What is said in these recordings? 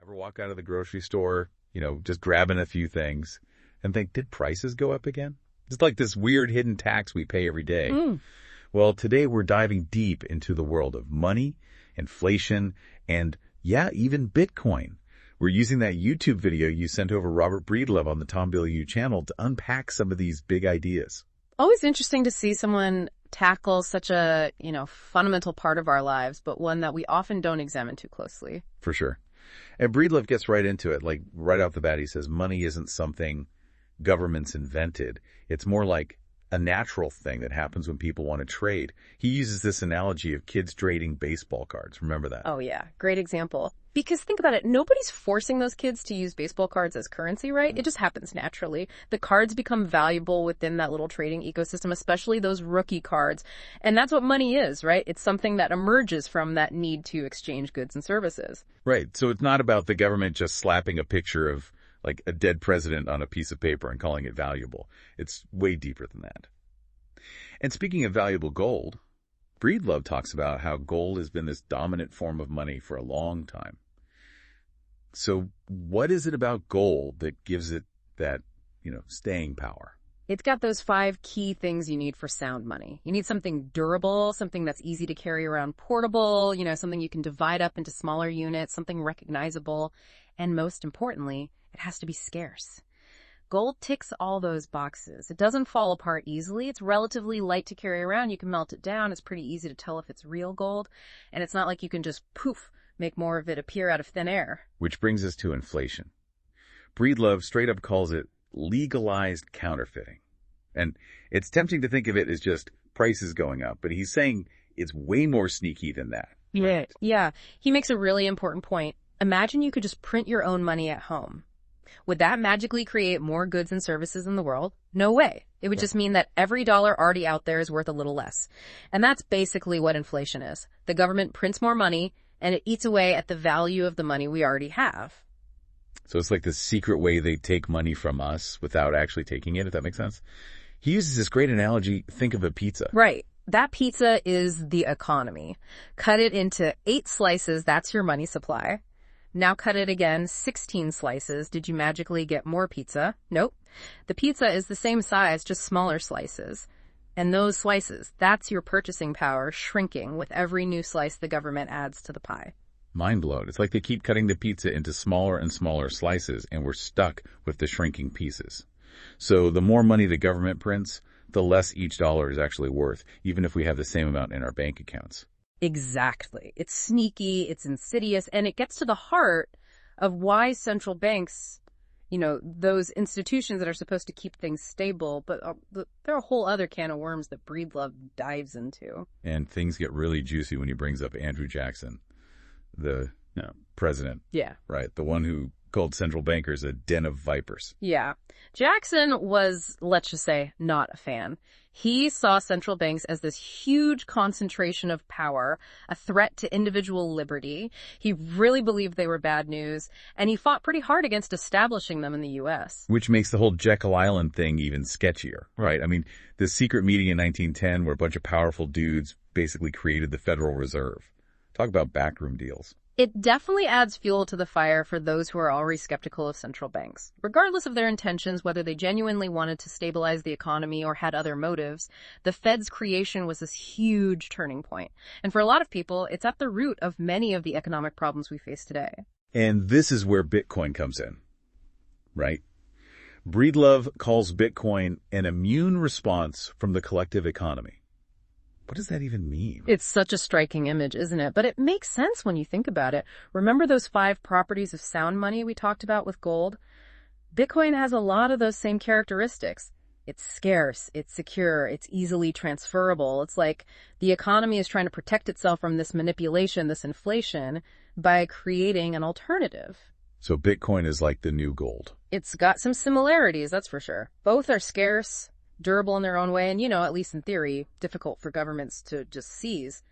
Ever walk out of the grocery store, just grabbing a few things and think, did prices go up again? It's like this weird hidden tax we pay every day. Well, today we're diving deep into the world of money, inflation, and even Bitcoin. We're using that YouTube video you sent over Robert BreedLove on the Tom Bill U channel to unpack some of these big ideas. Always interesting to see someone tackle such a, fundamental part of our lives, but one that we often don't examine too closely. For sure. And BreedLove gets right into it. Like right off the bat, he says money isn't something governments invented. It's more like a natural thing that happens when people want to trade. He uses this analogy of kids trading baseball cards. Remember that? Oh, yeah. Great example. Because think about it. Nobody's forcing those kids to use baseball cards as currency, right? It just happens naturally. The cards become valuable within that little trading ecosystem, especially those rookie cards. And that's what money is, right? It's something that emerges from that need to exchange goods and services. Right. So it's not about the government just slapping a picture of like a dead president on a piece of paper and calling it valuable. It's way deeper than that. And speaking of valuable gold, BreedLove talks about how gold has been this dominant form of money for a long time. So what is it about gold that gives it that, staying power? It's got those 5 key things you need for sound money. You need something durable, something that's easy to carry around, portable, something you can divide up into smaller units, something recognizable, and most importantly, it has to be scarce. Gold ticks all those boxes. It doesn't fall apart easily. It's relatively light to carry around. You can melt it down. It's pretty easy to tell if it's real gold. And it's not like you can just make more of it appear out of thin air. Which brings us to inflation. BreedLove straight up calls it legalized counterfeiting. And it's tempting to think of it as just prices going up, but he's saying it's way more sneaky than that. Right. Yeah. He makes a really important point. Imagine you could just print your own money at home. Would that magically create more goods and services in the world? No way. It would just mean that every dollar already out there is worth a little less. And that's basically what inflation is. The government prints more money, and it eats away at the value of the money we already have. So it's like the secret way they take money from us without actually taking it, if that makes sense. He uses this great analogy. Think of a pizza. Right. That pizza is the economy. Cut it into 8 slices. That's your money supply. Now cut it again, 16 slices. Did you magically get more pizza? Nope. The pizza is the same size, just smaller slices. And those slices, that's your purchasing power shrinking with every new slice the government adds to the pie. Mind blown. It's like they keep cutting the pizza into smaller and smaller slices, and we're stuck with the shrinking pieces. So the more money the government prints, the less each dollar is actually worth, even if we have the same amount in our bank accounts. Exactly. It's sneaky, it's insidious, and it gets to the heart of why central banks, those institutions that are supposed to keep things stable, but they're a whole other can of worms that BreedLove dives into. And things get really juicy when he brings up Andrew Jackson, the president. Yeah. Right. The one who called central bankers a den of vipers. Yeah. Jackson was, let's just say, not a fan. He saw central banks as this huge concentration of power, a threat to individual liberty. He really believed they were bad news, and he fought pretty hard against establishing them in the U.S. Which makes the whole Jekyll Island thing even sketchier, right? I mean, the secret meeting in 1910 where a bunch of powerful dudes basically created the Federal Reserve. Talk about backroom deals. It definitely adds fuel to the fire for those who are already skeptical of central banks. Regardless of their intentions, whether they genuinely wanted to stabilize the economy or had other motives, the Fed's creation was this huge turning point. And for a lot of people, it's at the root of many of the economic problems we face today. And this is where Bitcoin comes in, right? BreedLove calls Bitcoin an immune response from the collective economy. What does that even mean? It's such a striking image, isn't it? But it makes sense when you think about it. Remember those 5 properties of sound money we talked about with gold? Bitcoin has a lot of those same characteristics. It's scarce, it's secure, it's easily transferable. It's like the economy is trying to protect itself from this manipulation, this inflation, by creating an alternative. So Bitcoin is like the new gold. It's got some similarities, that's for sure. Both are scarce, durable in their own way, and, at least in theory, difficult for governments to just seize.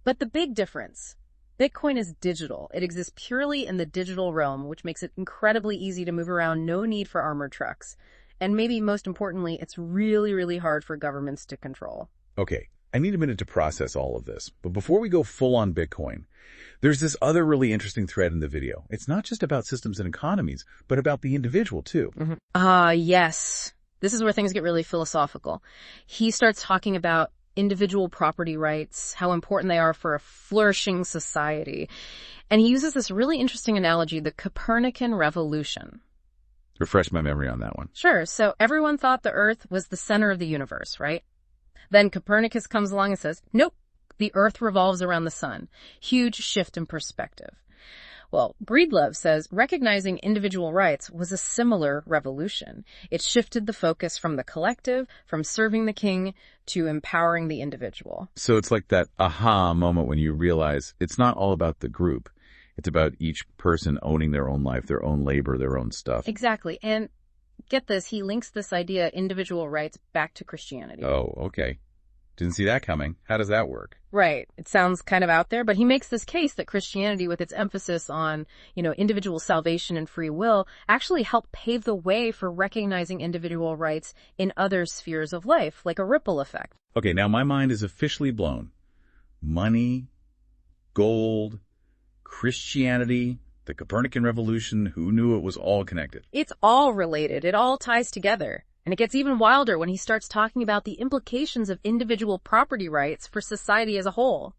But the big difference, Bitcoin is digital. It exists purely in the digital realm, which makes it incredibly easy to move around, no need for armored trucks. And maybe most importantly, it's really, really hard for governments to control. Okay, I need a minute to process all of this, but before we go full on Bitcoin, there's this other really interesting thread in the video. It's not just about systems and economies, but about the individual too. Yes. This is where things get really philosophical. He starts talking about individual property rights, how important they are for a flourishing society. And he uses this really interesting analogy, the Copernican revolution. Refresh my memory on that one. Sure. So everyone thought the Earth was the center of the universe, right? Then Copernicus comes along and says, nope, the Earth revolves around the sun. Huge shift in perspective. Well, BreedLove says recognizing individual rights was a similar revolution. It shifted the focus from the collective, from serving the king, to empowering the individual. So it's like that aha moment when you realize it's not all about the group. It's about each person owning their own life, their own labor, their own stuff. Exactly. And get this, he links this idea, individual rights, back to Christianity. Oh, okay. Didn't see that coming. How does that work? Right. It sounds kind of out there, but he makes this case that Christianity, with its emphasis on, individual salvation and free will, actually helped pave the way for recognizing individual rights in other spheres of life, like a ripple effect. Okay, now my mind is officially blown. Money, gold, Christianity, the Copernican revolution, who knew it was all connected? It's all related. It all ties together. And it gets even wilder when he starts talking about the implications of individual property rights for society as a whole.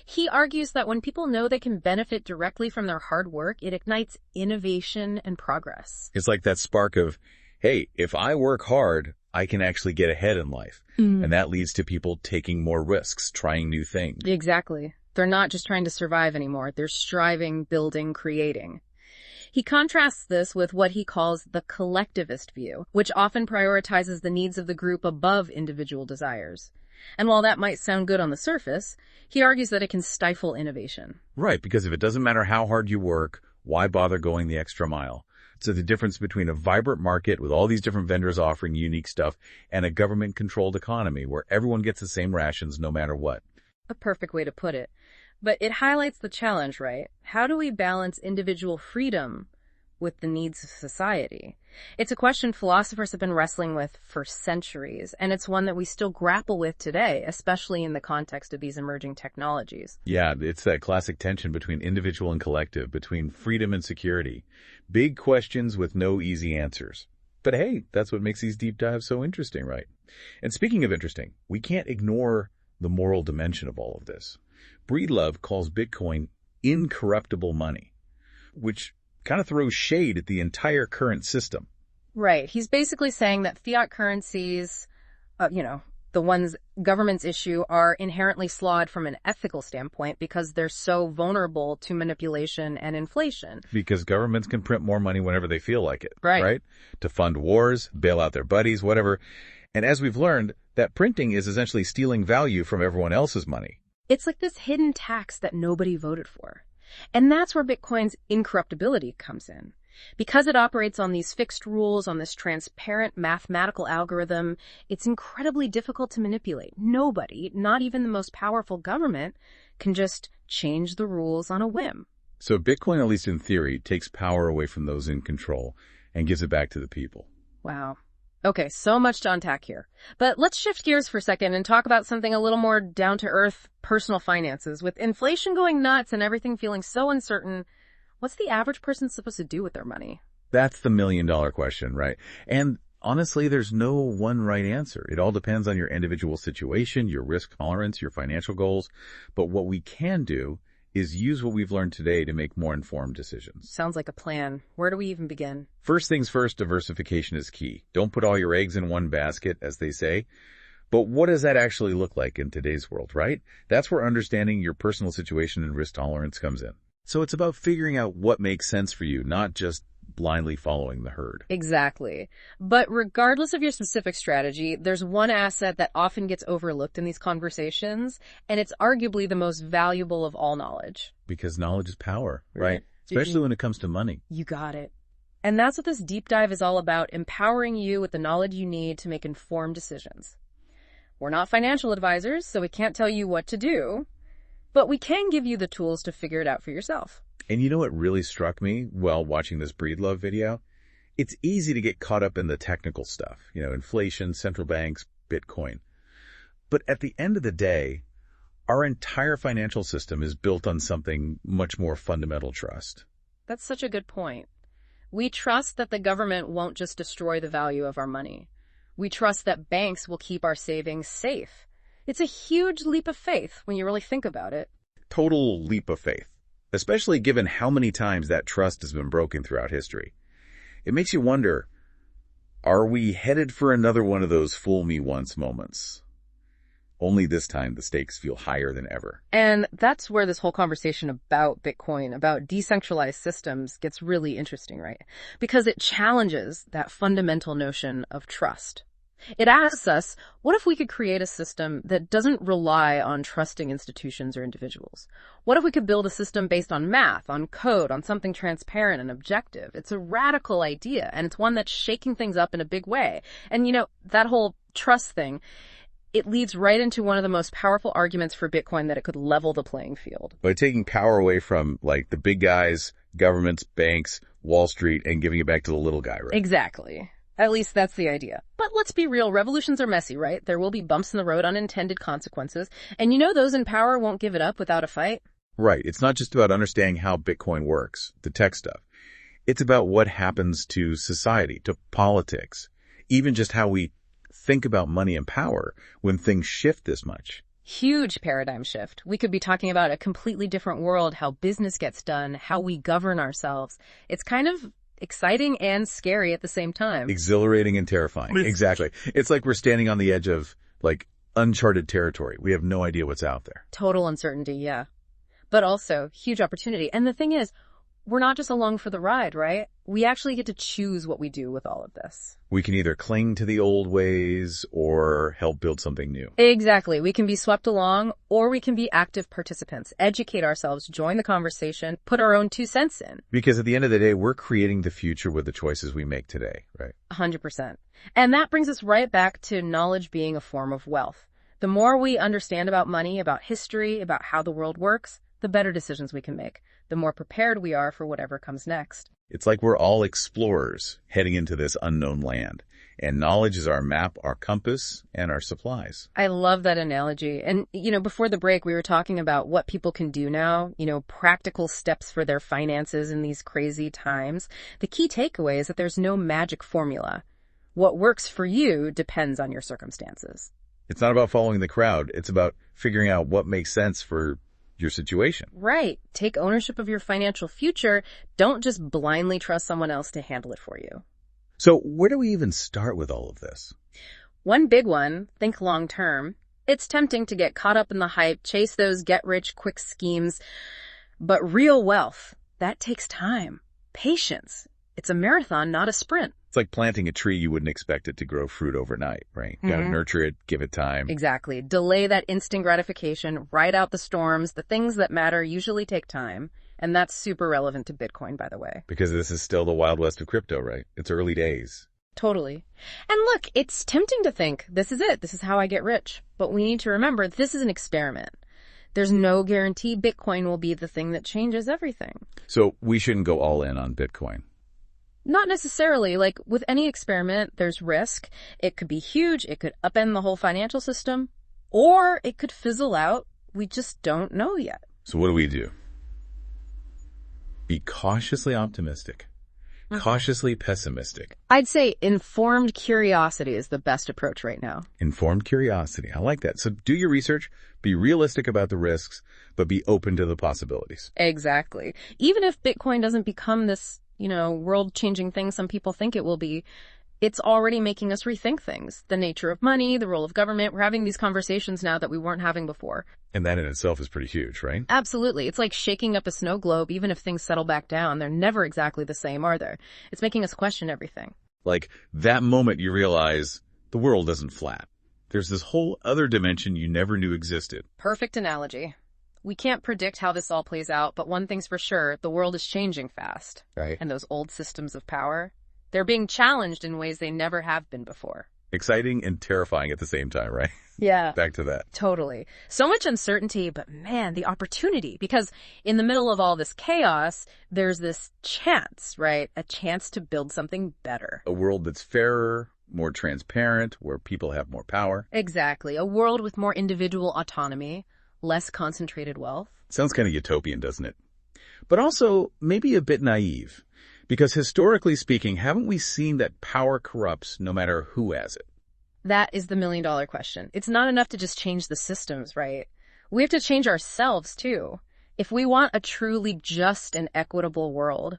He argues that when people know they can benefit directly from their hard work, it ignites innovation and progress. It's like that spark of, hey, if I work hard, I can actually get ahead in life. And that leads to people taking more risks, trying new things. Exactly. They're not just trying to survive anymore. They're striving, building, creating. He contrasts this with what he calls the collectivist view, which often prioritizes the needs of the group above individual desires. And while that might sound good on the surface, he argues that it can stifle innovation. Right, because if it doesn't matter how hard you work, why bother going the extra mile? So the difference between a vibrant market with all these different vendors offering unique stuff and a government-controlled economy where everyone gets the same rations no matter what. A perfect way to put it. But it highlights the challenge, right? How do we balance individual freedom with the needs of society? It's a question philosophers have been wrestling with for centuries, and it's one that we still grapple with today, especially in the context of these emerging technologies. Yeah, it's that classic tension between individual and collective, between freedom and security. Big questions with no easy answers. But hey, that's what makes these deep dives so interesting, right? And speaking of interesting, we can't ignore the moral dimension of all of this. BreedLove calls Bitcoin incorruptible money, which kind of throws shade at the entire current system. Right. He's basically saying that fiat currencies, the ones governments issue, are inherently flawed from an ethical standpoint because they're so vulnerable to manipulation and inflation. Because governments can print more money whenever they feel like it, right? To fund wars, bail out their buddies, whatever. And as we've learned, that printing is essentially stealing value from everyone else's money. It's like this hidden tax that nobody voted for. And that's where Bitcoin's incorruptibility comes in. Because it operates on these fixed rules, on this transparent mathematical algorithm, it's incredibly difficult to manipulate. Nobody, not even the most powerful government, can just change the rules on a whim. So Bitcoin, at least in theory, takes power away from those in control and gives it back to the people. Wow. Okay, so much to unpack here. But let's shift gears for a second and talk about something a little more down-to-earth, personal finances. With inflation going nuts and everything feeling so uncertain, what's the average person supposed to do with their money? That's the million-dollar question, right? And honestly, there's no one right answer. It all depends on your individual situation, your risk tolerance, your financial goals. But what we can do is use what we've learned today to make more informed decisions. Sounds like a plan. Where do we even begin? First things first, diversification is key. Don't put all your eggs in one basket, as they say. But what does that actually look like in today's world, right? That's where understanding your personal situation and risk tolerance comes in. So it's about figuring out what makes sense for you, not just blindly following the herd. Exactly. But regardless of your specific strategy, there's one asset that often gets overlooked in these conversations, and it's arguably the most valuable of all knowledge. Because knowledge is power, right? Especially when it comes to money. You got it. And that's what this deep dive is all about, empowering you with the knowledge you need to make informed decisions. We're not financial advisors, so we can't tell you what to do, but we can give you the tools to figure it out for yourself. And you know what really struck me while watching this BreedLove video? It's easy to get caught up in the technical stuff, inflation, central banks, Bitcoin. But at the end of the day, our entire financial system is built on something much more fundamental: trust. That's such a good point. We trust that the government won't just destroy the value of our money. We trust that banks will keep our savings safe. It's a huge leap of faith when you really think about it. Total leap of faith, especially given how many times that trust has been broken throughout history. It makes you wonder, are we headed for another one of those fool me once moments? Only this time the stakes feel higher than ever. And that's where this whole conversation about Bitcoin, about decentralized systems, gets really interesting, right? Because it challenges that fundamental notion of trust. It asks us, what if we could create a system that doesn't rely on trusting institutions or individuals? What if we could build a system based on math, on code, on something transparent and objective? It's a radical idea, and it's one that's shaking things up in a big way. And, that whole trust thing, it leads right into one of the most powerful arguments for Bitcoin, that it could level the playing field. By taking power away from, the big guys, governments, banks, Wall Street, and giving it back to the little guy, right? Exactly. At least that's the idea. But let's be real, revolutions are messy, right? There will be bumps in the road, unintended consequences. And those in power won't give it up without a fight. Right. It's not just about understanding how Bitcoin works, the tech stuff. It's about what happens to society, to politics, even just how we think about money and power when things shift this much. Huge paradigm shift. We could be talking about a completely different world, how business gets done, how we govern ourselves. It's kind of exciting and scary at the same time. Exhilarating and terrifying. Exactly. It's like we're standing on the edge of, uncharted territory. We have no idea what's out there. Total uncertainty, yeah. But also, huge opportunity. And the thing is, we're not just along for the ride, right? We actually get to choose what we do with all of this. We can either cling to the old ways or help build something new. Exactly. We can be swept along, or we can be active participants, educate ourselves, join the conversation, put our own 2 cents in. Because at the end of the day, we're creating the future with the choices we make today, right? 100%. And that brings us right back to knowledge being a form of wealth. The more we understand about money, about history, about how the world works, the better decisions we can make, the more prepared we are for whatever comes next. It's like we're all explorers heading into this unknown land, and knowledge is our map, our compass, and our supplies. I love that analogy. And, before the break, we were talking about what people can do now, practical steps for their finances in these crazy times. The key takeaway is that there's no magic formula. What works for you depends on your circumstances. It's not about following the crowd. It's about figuring out what makes sense for your situation. Right. Take ownership of your financial future. Don't just blindly trust someone else to handle it for you. So where do we even start with all of this? One big one, think long term. It's tempting to get caught up in the hype, chase those get-rich-quick schemes. But real wealth, that takes time, patience. It's a marathon, not a sprint. It's like planting a tree. You wouldn't expect it to grow fruit overnight, right? You gotta nurture it, give it time. Exactly. Delay that instant gratification, ride out the storms. The things that matter usually take time. And that's super relevant to Bitcoin, by the way. Because this is still the Wild West of crypto, right? It's early days. Totally. And look, it's tempting to think, this is it. This is how I get rich. But we need to remember, this is an experiment. There's no guarantee Bitcoin will be the thing that changes everything. So we shouldn't go all in on Bitcoin. Not necessarily. Like with any experiment, there's risk. It could be huge. It could upend the whole financial system. Or it could fizzle out. We just don't know yet. So what do we do? Be cautiously optimistic. Cautiously pessimistic. I'd say informed curiosity is the best approach right now. Informed curiosity. I like that. So do your research, be realistic about the risks, but be open to the possibilities. Exactly. Even if Bitcoin doesn't become this, world-changing thing some people think it will be, it's already making us rethink things. The nature of money, the role of government. We're having these conversations now that we weren't having before. And that in itself is pretty huge, right? Absolutely. It's like shaking up a snow globe. Even if things settle back down, they're never exactly the same, are they? It's making us question everything. Like that moment you realize the world isn't flat. There's this whole other dimension you never knew existed. Perfect analogy. We can't predict how this all plays out, but one thing's for sure, the world is changing fast. Right. And those old systems of power, they're being challenged in ways they never have been before. Exciting and terrifying at the same time, right? Yeah. Back to that. Totally. So much uncertainty, but man, the opportunity. Because in the middle of all this chaos, there's this chance, right? A chance to build something better. A world that's fairer, more transparent, where people have more power. Exactly. A world with more individual autonomy, less concentrated wealth. Sounds kind of utopian, doesn't it? But also maybe a bit naive. Because historically speaking, haven't we seen that power corrupts no matter who has it? That is the million-dollar question. It's not enough to just change the systems, right? We have to change ourselves, too. If we want a truly just and equitable world,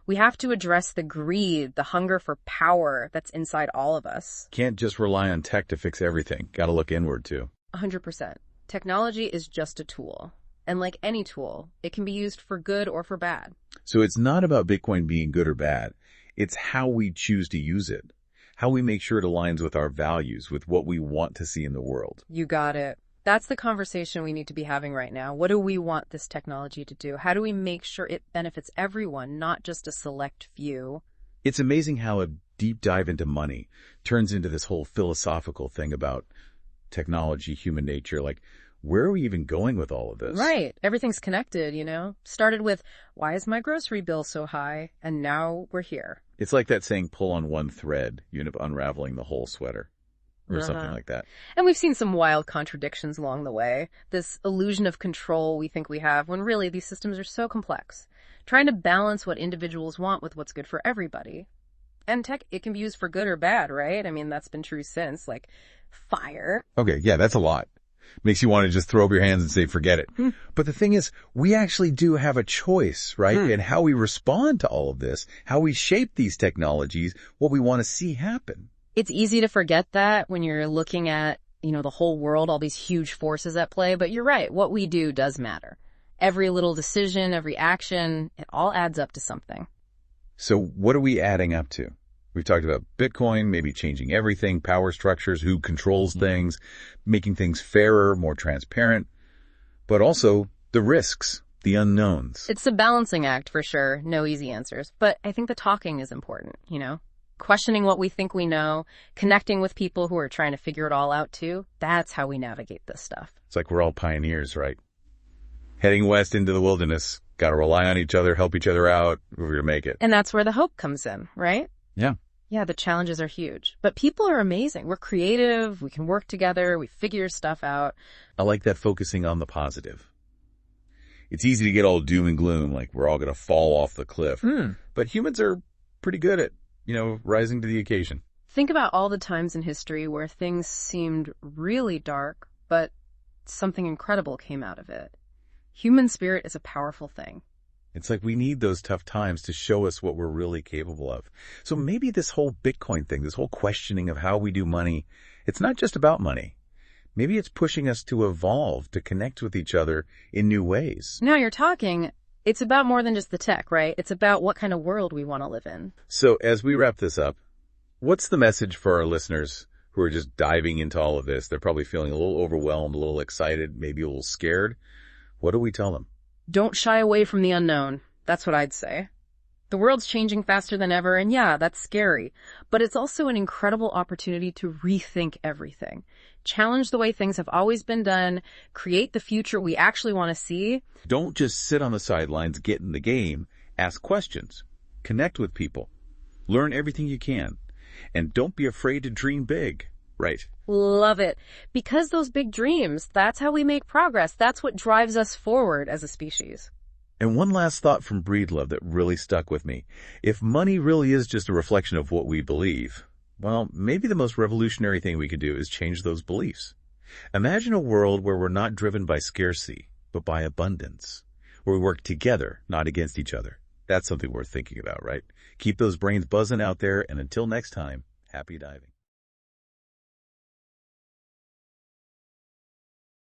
we have to address the greed, the hunger for power that's inside all of us. Can't just rely on tech to fix everything. Gotta look inward, too. 100%. Technology is just a tool. And like any tool, it can be used for good or for bad. So it's not about Bitcoin being good or bad. It's how we choose to use it. How we make sure it aligns with our values, with what we want to see in the world. You got it. That's the conversation we need to be having right now. What do we want this technology to do? How do we make sure it benefits everyone, not just a select few? It's amazing how a deep dive into money turns into this whole philosophical thing about technology, human nature. Like, where are we even going with all of this? Right. Everything's connected, you know? Started with, why is my grocery bill so high? And now we're here. It's like that saying, pull on one thread, you end up unraveling the whole sweater. Or something like that. And we've seen some wild contradictions along the way. This illusion of control we think we have when really these systems are so complex. Trying to balance what individuals want with what's good for everybody. And tech, it can be used for good or bad, right? I mean, that's been true since, like fire. Okay, yeah, that's a lot. Makes you want to just throw up your hands and say, forget it. But the thing is, we actually do have a choice, right? And how we respond to all of this, how we shape these technologies, what we want to see happen. It's easy to forget that when you're looking at, you know, the whole world, all these huge forces at play. But you're right. What we do does matter. Every little decision, every action, it all adds up to something. So what are we adding up to? We've talked about Bitcoin, maybe changing everything, power structures, who controls things, making things fairer, more transparent, but also the risks, the unknowns. It's a balancing act for sure. No easy answers. But I think the talking is important, you know? Questioning what we think we know, connecting with people who are trying to figure it all out too. That's how we navigate this stuff. It's like we're all pioneers, right? Heading west into the wilderness. Got to rely on each other, help each other out. We're going to make it. And that's where the hope comes in, right? Yeah. Yeah, the challenges are huge. But people are amazing. We're creative. We can work together. We figure stuff out. I like that focusing on the positive. It's easy to get all doom and gloom, like we're all going to fall off the cliff. But humans are pretty good at, you know, rising to the occasion. Think about all the times in history where things seemed really dark, but something incredible came out of it. Human spirit is a powerful thing. It's like we need those tough times to show us what we're really capable of. So maybe this whole Bitcoin thing, this whole questioning of how we do money, it's not just about money. Maybe it's pushing us to evolve, to connect with each other in new ways. Now you're talking. It's about more than just the tech, right? It's about what kind of world we want to live in. So as we wrap this up, what's the message for our listeners who are just diving into all of this? They're probably feeling a little overwhelmed, a little excited, maybe a little scared. What do we tell them? Don't shy away from the unknown. That's what I'd say. The world's changing faster than ever, and yeah, that's scary. But it's also an incredible opportunity to rethink everything. Challenge the way things have always been done. Create the future we actually want to see. Don't just sit on the sidelines, get in the game. Ask questions. Connect with people. Learn everything you can. And don't be afraid to dream big. Right. Love it. Because those big dreams, that's how we make progress. That's what drives us forward as a species. And one last thought from BreedLove that really stuck with me. If money really is just a reflection of what we believe, well, maybe the most revolutionary thing we could do is change those beliefs. Imagine a world where we're not driven by scarcity, but by abundance, where we work together, not against each other. That's something worth thinking about, right? Keep those brains buzzing out there, and until next time, happy diving.